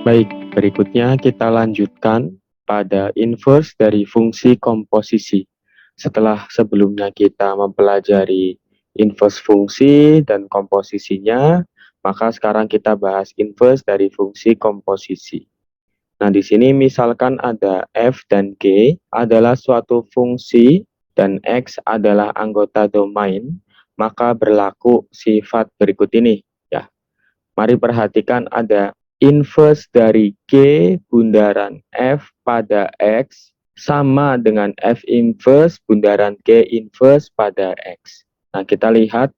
Baik, berikutnya kita lanjutkan pada inverse dari fungsi komposisi. Setelah sebelumnya kita mempelajari inverse fungsi dan komposisinya, maka sekarang kita bahas inverse dari fungsi komposisi. Nah, di sini misalkan ada f dan g adalah suatu fungsi dan x adalah anggota domain, maka berlaku sifat berikut ini, ya. Mari perhatikan ada inverse dari G bundaran F pada X sama dengan F inverse bundaran G inverse pada X. Nah, kita lihat,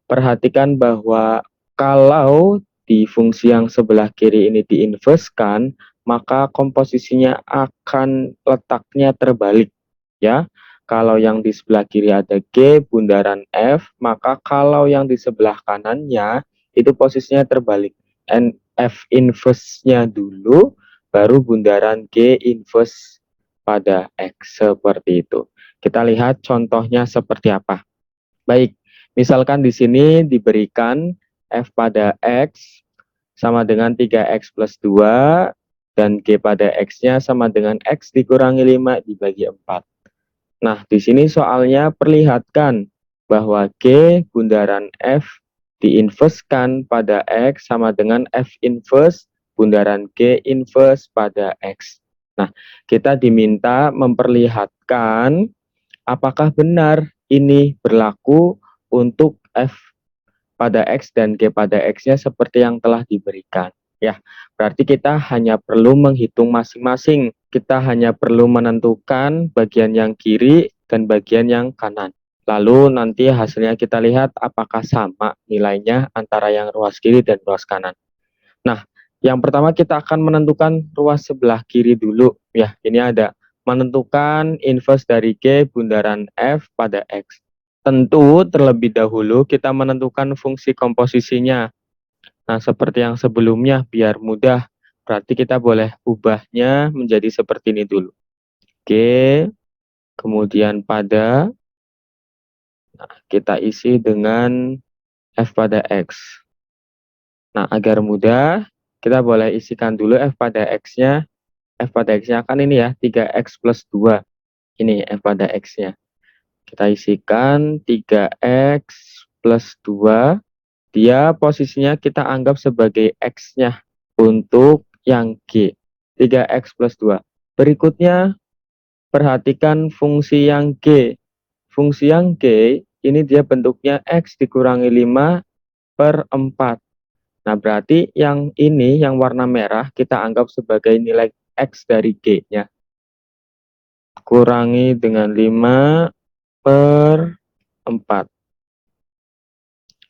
perhatikan bahwa kalau di fungsi yang sebelah kiri ini diinverskan, maka komposisinya akan letaknya terbalik, ya. Kalau yang di sebelah kiri ada G bundaran F, maka kalau yang di sebelah kanannya itu posisinya terbalik. F inverse-nya dulu, baru bundaran G inverse pada X, seperti itu. Kita lihat contohnya seperti apa. Baik, misalkan di sini diberikan F pada X sama dengan 3X plus 2, dan G pada X-nya sama dengan X dikurangi 5 dibagi 4. Nah, di sini soalnya perlihatkan bahwa G bundaran F diinverskan pada X sama dengan F inverse bundaran G inverse pada X. Nah, kita diminta memperlihatkan apakah benar ini berlaku untuk F pada X dan G pada X-nya seperti yang telah diberikan. Ya, berarti kita hanya perlu menghitung masing-masing. Kita hanya perlu menentukan bagian yang kiri dan bagian yang kanan. Lalu nanti hasilnya kita lihat apakah sama nilainya antara yang ruas kiri dan ruas kanan. Nah, yang pertama kita akan menentukan ruas sebelah kiri dulu. Ya, ini ada menentukan inverse dari G bundaran F pada X. Tentu terlebih dahulu kita menentukan fungsi komposisinya. Nah, seperti yang sebelumnya biar mudah, berarti kita boleh ubahnya menjadi seperti ini dulu. G, kemudian pada, nah, kita isi dengan F pada X. Nah, agar mudah, kita boleh isikan dulu F pada X-nya. F pada X-nya kan ini ya, 3X plus 2. Ini F pada X-nya. Kita isikan 3X plus 2. Dia posisinya kita anggap sebagai X-nya untuk yang G. 3X plus 2. Berikutnya, perhatikan fungsi yang G. Fungsi yang G, ini dia bentuknya X dikurangi 5 per 4. Nah, berarti yang ini, yang warna merah, kita anggap sebagai nilai X dari G-nya. Kurangi dengan 5 per 4.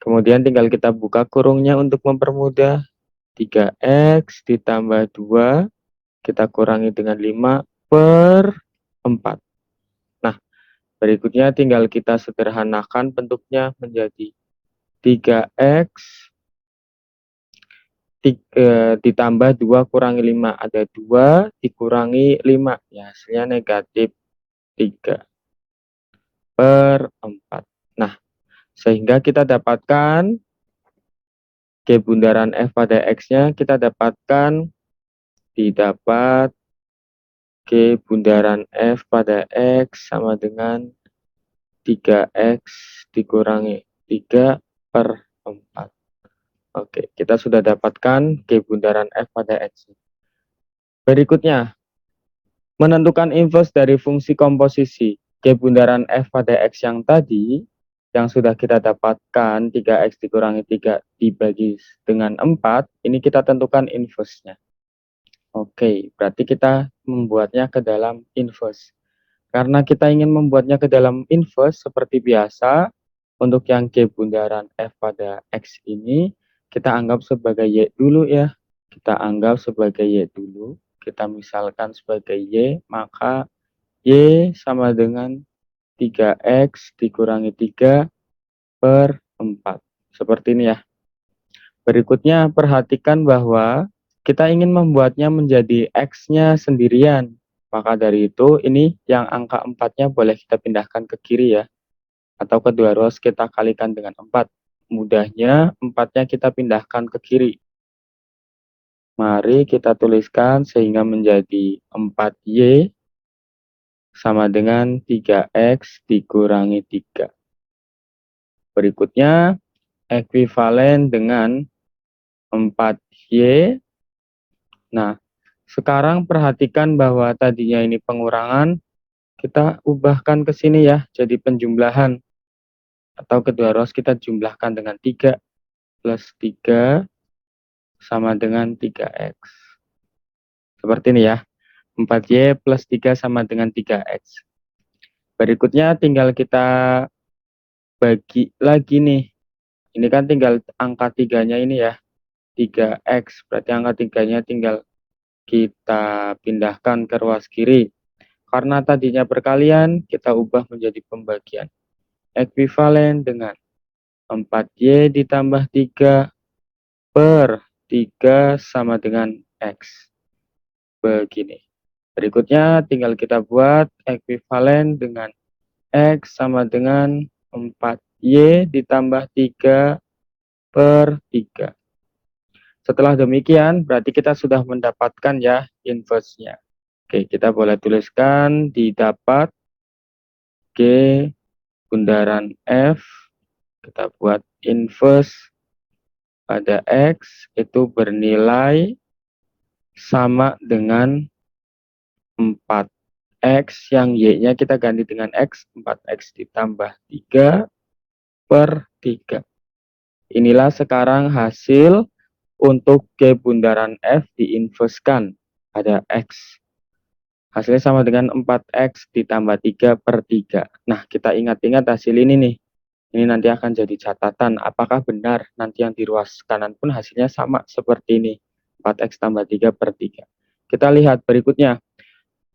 Kemudian tinggal kita buka kurungnya untuk mempermudah. 3X ditambah 2, kita kurangi dengan 5 per 4. Nah, berikutnya tinggal kita sederhanakan bentuknya menjadi 3X ditambah 2 kurangi 5. Ada 2 dikurangi 5. Ya, hasilnya negatif 3 per 4. Nah, sehingga kita dapatkan G bundaran F pada X-nya, kita dapatkan didapat G bundaran F pada X sama dengan 3X dikurangi 3 per 4. Oke, kita sudah dapatkan G bundaran F pada X. Berikutnya, menentukan inverse dari fungsi komposisi. G bundaran F pada X yang tadi, yang sudah kita dapatkan 3X dikurangi 3 dibagi dengan 4, ini kita tentukan inverse-nya. Oke, berarti kita membuatnya ke dalam inverse. Karena kita ingin membuatnya ke dalam inverse seperti biasa, untuk yang G bundaran F pada X ini, kita anggap sebagai Y dulu ya. Kita anggap sebagai Y dulu. Kita misalkan sebagai Y, maka Y sama dengan 3X dikurangi 3 per 4. Seperti ini ya. Berikutnya perhatikan bahwa kita ingin membuatnya menjadi X-nya sendirian. Maka dari itu ini yang angka 4-nya boleh kita pindahkan ke kiri ya. Atau kedua ruas kita kalikan dengan 4. Mudahnya 4-nya kita pindahkan ke kiri. Mari kita tuliskan sehingga menjadi 4Y sama dengan 3X dikurangi 3. Berikutnya, ekuivalen dengan 4Y. Nah, sekarang perhatikan bahwa tadinya ini pengurangan, kita ubahkan ke sini ya, jadi penjumlahan. Atau kedua ruas kita jumlahkan dengan 3 plus 3 sama dengan 3X. Seperti ini ya, 4Y plus 3 sama dengan 3X. Berikutnya tinggal kita bagi lagi nih. Ini kan tinggal angka 3-nya ini ya, 3X. Berarti angka 3-nya tinggal kita pindahkan ke ruas kiri. Karena tadinya perkalian, kita ubah menjadi pembagian. Ekuivalen dengan 4Y ditambah 3 per 3 sama dengan X. Begini. Berikutnya tinggal kita buat ekuivalen dengan X sama dengan 4Y ditambah 3 per 3. Setelah demikian, berarti kita sudah mendapatkan ya inverse-nya. Oke, kita boleh tuliskan didapat G bundaran F. Kita buat inverse pada X itu bernilai sama dengan 4X, yang Y-nya kita ganti dengan X, 4X ditambah 3 per 3. Inilah sekarang hasil untuk G bundaran F diinverskan pada X. Hasilnya sama dengan 4X ditambah 3 per 3. Nah, kita ingat-ingat hasil ini nih. Ini nanti akan jadi catatan. Apakah benar nanti yang di ruas kanan pun hasilnya sama seperti ini. 4X tambah 3 per 3. Kita lihat berikutnya.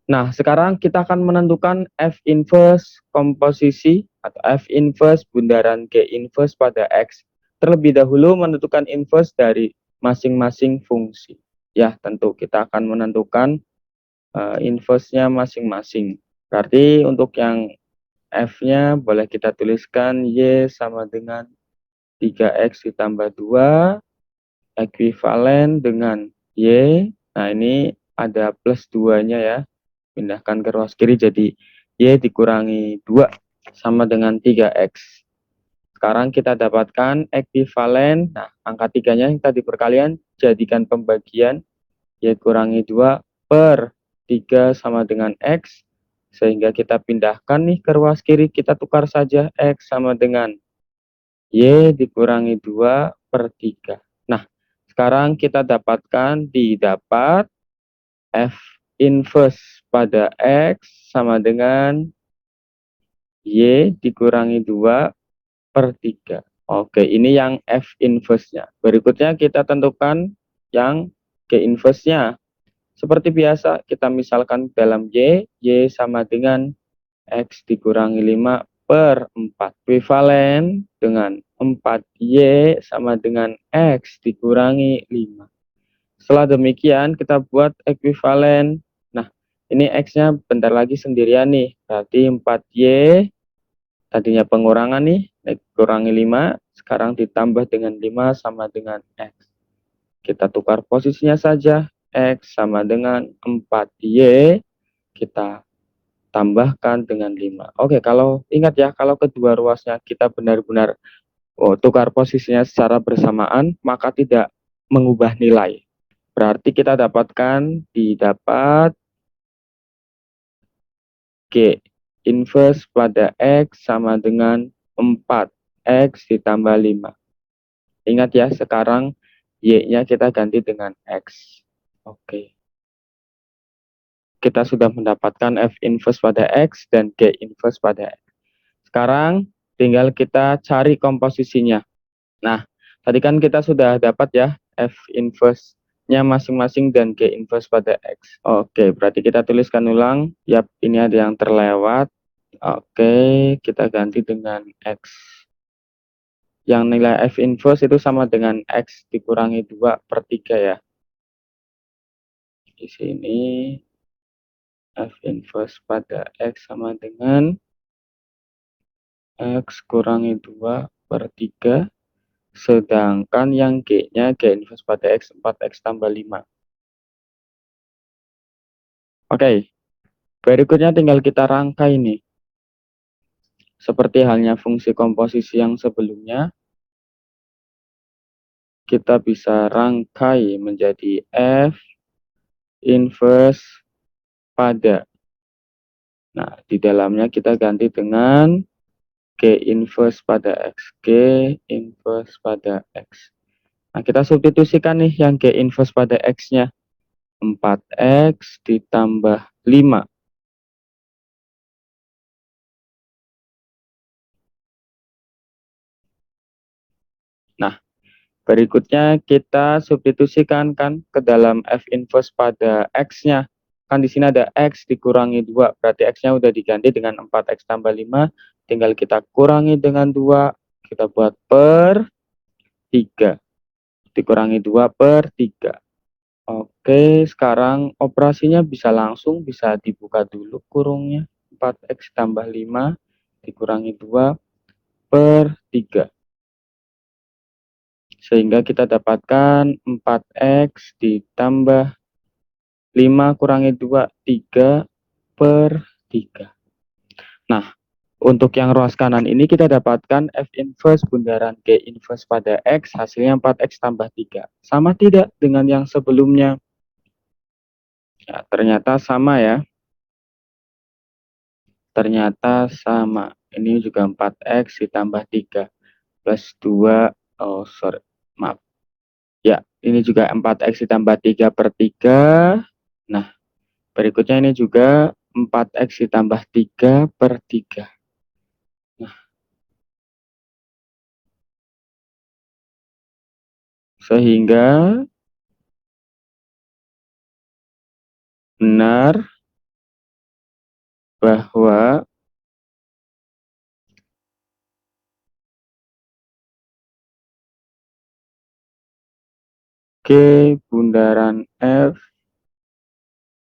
Nah, sekarang kita akan menentukan F inverse komposisi atau F inverse bundaran G inverse pada X. Terlebih dahulu menentukan inverse dari masing-masing fungsi. Ya, tentu kita akan menentukan inverse-nya masing-masing. Berarti untuk yang F-nya boleh kita tuliskan Y sama dengan 3X ditambah 2, ekuivalen dengan Y. Nah, ini ada plus 2-nya ya. Pindahkan ke ruas kiri jadi Y dikurangi 2 sama dengan 3X. Sekarang kita dapatkan ekuivalen. Nah, angka 3-nya kita di perkalian, jadikan pembagian Y kurangi 2 per 3 sama dengan X. Sehingga kita pindahkan nih ke ruas kiri, kita tukar saja X sama dengan Y dikurangi 2 per 3. Nah, sekarang kita dapatkan didapat F inverse pada X sama dengan Y dikurangi 2 per 3. Oke, ini yang F inverse-nya. Berikutnya kita tentukan yang G inverse-nya. Seperti biasa, kita misalkan dalam Y sama dengan X dikurangi 5 per 4. Ekuivalen dengan 4Y sama dengan X dikurangi 5. Setelah demikian, kita buat ekuivalen. Nah, ini X-nya bentar lagi sendirian nih. Berarti 4Y, tadinya pengurangan nih, kurangi 5. Sekarang ditambah dengan 5 sama dengan X. Kita tukar posisinya saja. X sama dengan 4Y, kita tambahkan dengan 5. Oke, kalau ingat ya, kalau kedua ruasnya kita benar-benar tukar posisinya secara bersamaan, maka tidak mengubah nilai. Berarti kita dapatkan didapat G inverse pada X sama dengan 4X ditambah 5. Ingat ya, sekarang Y-nya kita ganti dengan X. Oke. Kita sudah mendapatkan F inverse pada X dan G inverse pada X. Sekarang tinggal kita cari komposisinya. Nah, tadi kan kita sudah dapat ya F inverse-nya masing-masing dan G inverse pada X. Oke, berarti kita tuliskan ulang. Yap, ini ada yang terlewat. Oke, kita ganti dengan X. Yang nilai F inverse itu sama dengan X dikurangi 2 per 3 ya. Di sini F inverse pada X sama dengan X kurangi 2 per 3. Sedangkan yang G-nya G inverse pada X 4X tambah 5. Oke, berikutnya tinggal kita rangkai nih. Seperti halnya fungsi komposisi yang sebelumnya, kita bisa rangkai menjadi F inverse pada. Nah, di dalamnya kita ganti dengan G inverse pada X. G inverse pada X. Nah, kita substitusikan nih yang G inverse pada X-nya. 4X ditambah 5. Nah, berikutnya kita substitusikan kan ke dalam F inverse pada X-nya. Kan di sini ada X dikurangi 2, berarti X-nya udah diganti dengan 4X tambah 5. Tinggal kita kurangi dengan 2, kita buat per 3. Dikurangi 2 per 3. Oke, sekarang operasinya bisa langsung, bisa dibuka dulu kurungnya. 4X tambah 5 dikurangi 2 per 3. Sehingga kita dapatkan 4X ditambah 5 kurangi 2, 3 per 3. Nah, untuk yang ruas kanan ini kita dapatkan F inverse bundaran G inverse pada X hasilnya 4X tambah 3. Sama tidak dengan yang sebelumnya? Ya, ternyata sama ya. Ternyata sama. Ini juga 4X ditambah 3 plus 2. Oh, sorry. Maaf. Ya, ini juga 4X ditambah 3 per 3. Nah, berikutnya ini juga 4X ditambah 3 per 3. Nah, sehingga benar bahwa G bundaran F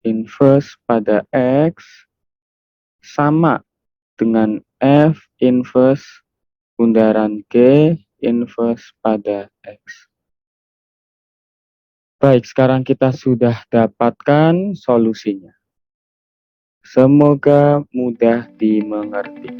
inverse pada X sama dengan F inverse bundaran G inverse pada X. Baik, sekarang kita sudah dapatkan solusinya. Semoga mudah dimengerti.